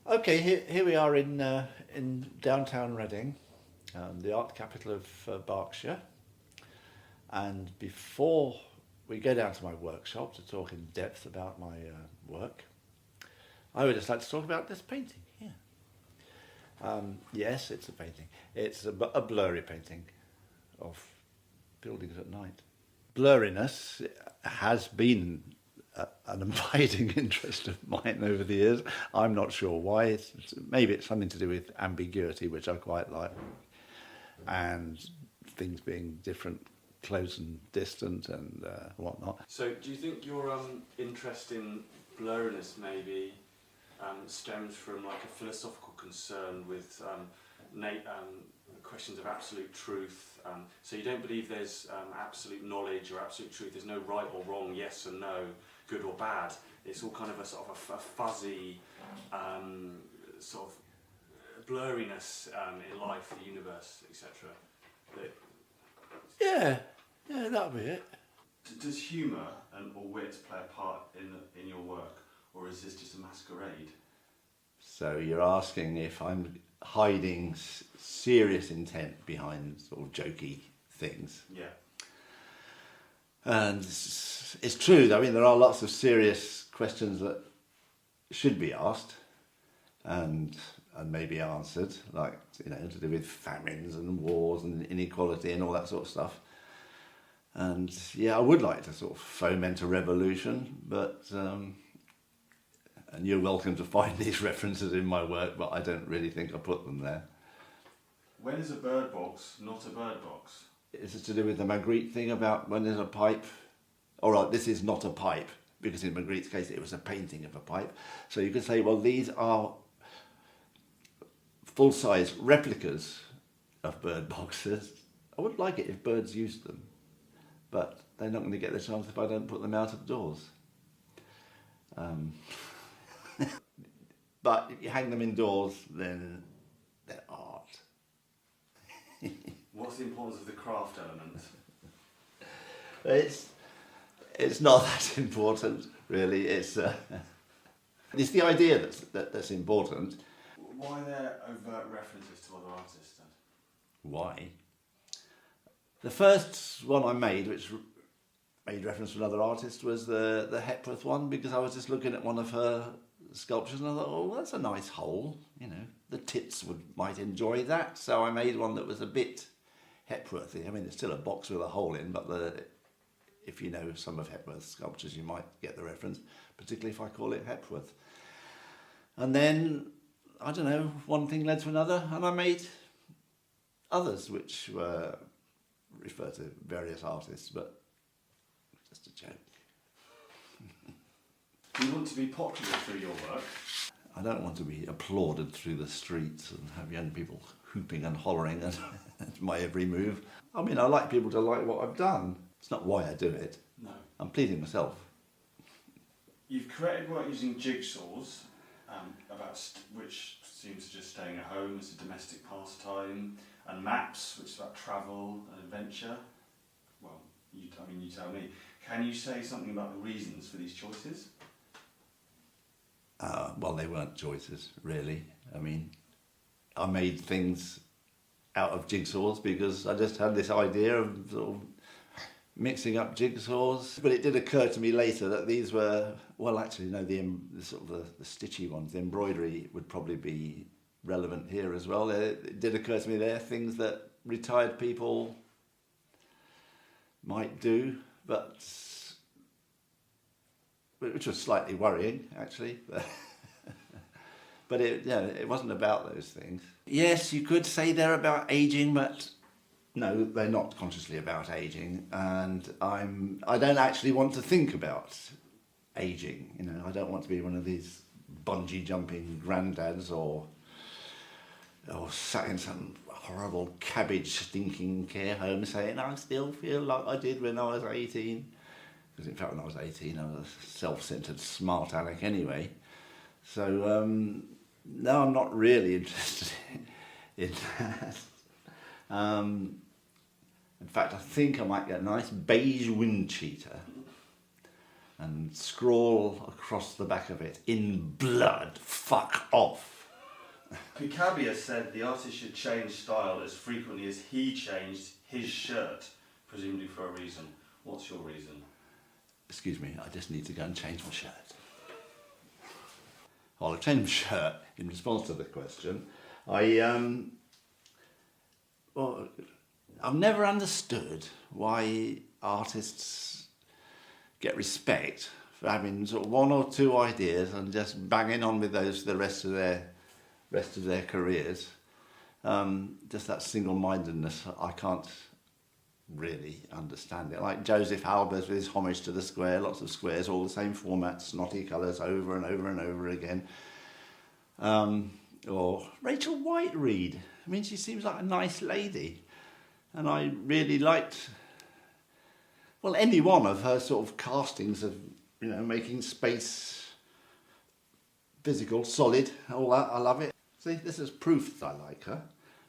Okay, here we are in downtown Reading, the art capital of Berkshire. And before we go down to my workshop to talk in depth about my work, I would just like to talk about this painting here. Yes, it's a painting. It's a blurry painting of buildings at night. Blurriness has been an abiding interest of mine over the years. I'm not sure why. Maybe it's something to do with ambiguity, which I quite like, and things being different, close and distant, and whatnot. So, do you think your interest in blurriness maybe stems from like a philosophical concern with questions of absolute truth? So you don't believe there's absolute knowledge or absolute truth. There's no right or wrong, yes or no, good or bad. It's all kind of a sort of a fuzzy sort of blurriness in life, the universe, etc. Yeah, that'll be it. Does humour or wit play a part in your work, or is this just a masquerade? So you're asking if I'm hiding serious intent behind sort of jokey things. Yeah. And it's true. I mean, there are lots of serious questions that should be asked and maybe answered, like, you know, to do with famines and wars and inequality and all that sort of stuff. And yeah, I would like to sort of foment a revolution, but and you're welcome to find these references in my work, but I don't really think I put them there. When is a bird box not a bird box? Is it to do with the Magritte thing about when there's a pipe? All right, this is not a pipe, because in Magritte's case it was a painting of a pipe. So you could say, well, these are full-size replicas of bird boxes. I would like it if birds used them, but they're not going to get the chance if I don't put them out of doors. But if you hang them indoors, then they're art. What's the importance of the craft element? It's not that important, really. It's the idea that's important. Why are there overt references to other artists then? Why? The first one I made, which made reference to another artist, was the Hepworth one, because I was just looking at one of her sculptures and I thought, oh, that's a nice hole, you know, the tits might enjoy that. So I made one that was a bit Hepworthy. I mean, it's still a box with a hole in, but if you know some of Hepworth's sculptures, you might get the reference, particularly if I call it Hepworth. And then, I don't know, one thing led to another, and I made others which were refer to various artists, but just a joke. Do you want to be popular through your work? I don't want to be applauded through the streets and have young people hooping and hollering at my every move. I mean, I like people to like what I've done. It's not why I do it. No. I'm pleasing myself. You've created work using jigsaws, which seems to just staying at home as a domestic pastime, and maps, which is about travel and adventure. Well, you tell me. Can you say something about the reasons for these choices? Well, they weren't choices, really. I mean, I made things out of jigsaws because I just had this idea of sort of mixing up jigsaws. But it did occur to me later that these were, well, actually, no, the stitchy ones, the embroidery would probably be relevant here as well. It did occur to me they're things that retired people might do, but which was slightly worrying, actually. But it wasn't about those things. Yes, you could say they're about ageing, but no, they're not consciously about ageing. And I don't actually want to think about ageing. You know, I don't want to be one of these bungee jumping granddads or sat in some horrible cabbage stinking care home saying, I still feel like I did when I was 18. Because in fact, when I was 18, I was a self-centred smart aleck anyway. So, no, I'm not really interested in that. In fact, I think I might get a nice beige wind cheater and scrawl across the back of it, in blood, fuck off. Picabia said the artist should change style as frequently as he changed his shirt, presumably for a reason. What's your reason? Excuse me, I just need to go and change my shirt. Well, I've changed my shirt in response to the question. Well, I've never understood why artists get respect for having sort of one or two ideas and just banging on with those for the rest of their careers. Just that single-mindedness, I can't really understand it. Like Joseph Albers with his homage to the square, lots of squares, all the same format, snotty colours over and over and over again. Or Rachel Whiteread. I mean, she seems like a nice lady. And I really liked, well, any one of her sort of castings of, you know, making space physical, solid, all that. I love it. See, this is proof that I like her,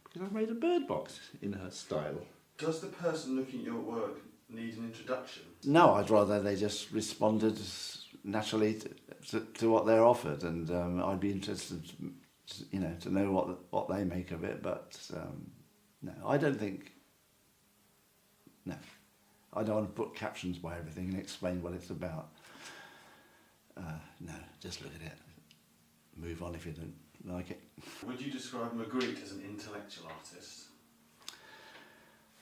because I've made a bird box in her style. Does the person looking at your work need an introduction? No, I'd rather they just responded naturally to what they're offered, and I'd be interested, you know, to know what they make of it. But no, I don't think. No, I don't want to put captions by everything and explain what it's about. No, just look at it. Move on if you don't like it. Would you describe Magritte as an intellectual artist?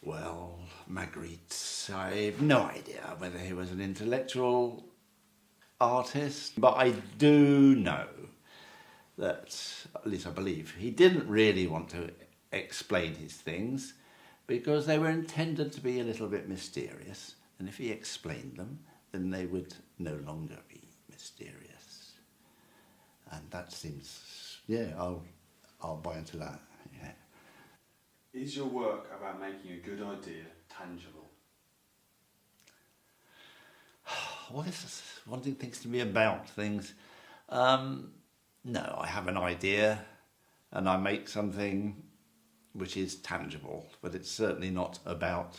Well, Magritte, I have no idea whether he was an intellectual artist, but I do know that, at least I believe, he didn't really want to explain his things because they were intended to be a little bit mysterious, and if he explained them, then they would no longer be mysterious. And that seems, yeah, I'll buy into that, yeah. Is your work about making a good idea tangible? Well, this is wanting things to be about things. No, I have an idea and I make something which is tangible, but it's certainly not about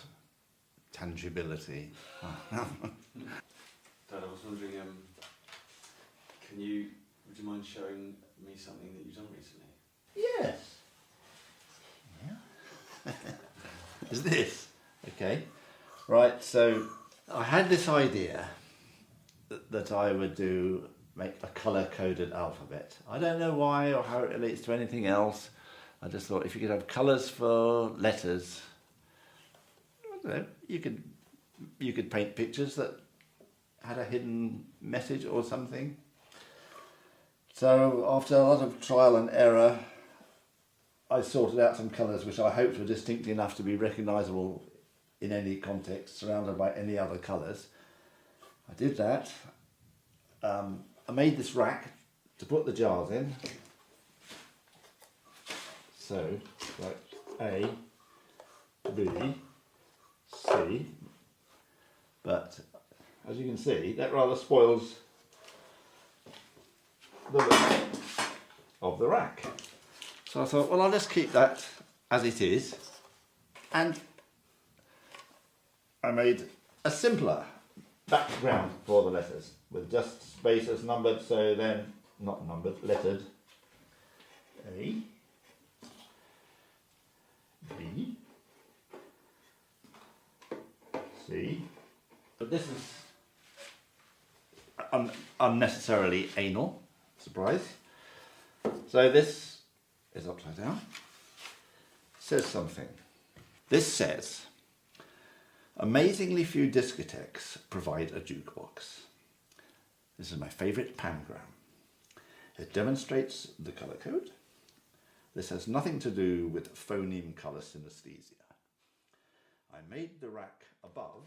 tangibility. Dad, I was wondering, would you mind showing me something that you've done recently? Yes. Yeah. Is this? Okay. Right, so I had this idea that I would make a colour-coded alphabet. I don't know why or how it relates to anything else. I just thought if you could have colours for letters, I don't know, you could paint pictures that had a hidden message or something. So after a lot of trial and error, I sorted out some colours which I hoped were distinct enough to be recognisable in any context, surrounded by any other colours. I did that. I made this rack to put the jars in. So, like A, B, C. But as you can see, that rather spoils the look of the rack. So I thought, well, I'll just keep that as it is. And I made a simpler background for the letters with just spaces numbered, so then, not numbered, lettered. A, B, C. But this is unnecessarily anal, surprise. So this is upside down. Says something. This says, amazingly few discotheques provide a jukebox. This is my favourite pangram. It demonstrates the colour code. This has nothing to do with phoneme colour synesthesia. I made the rack above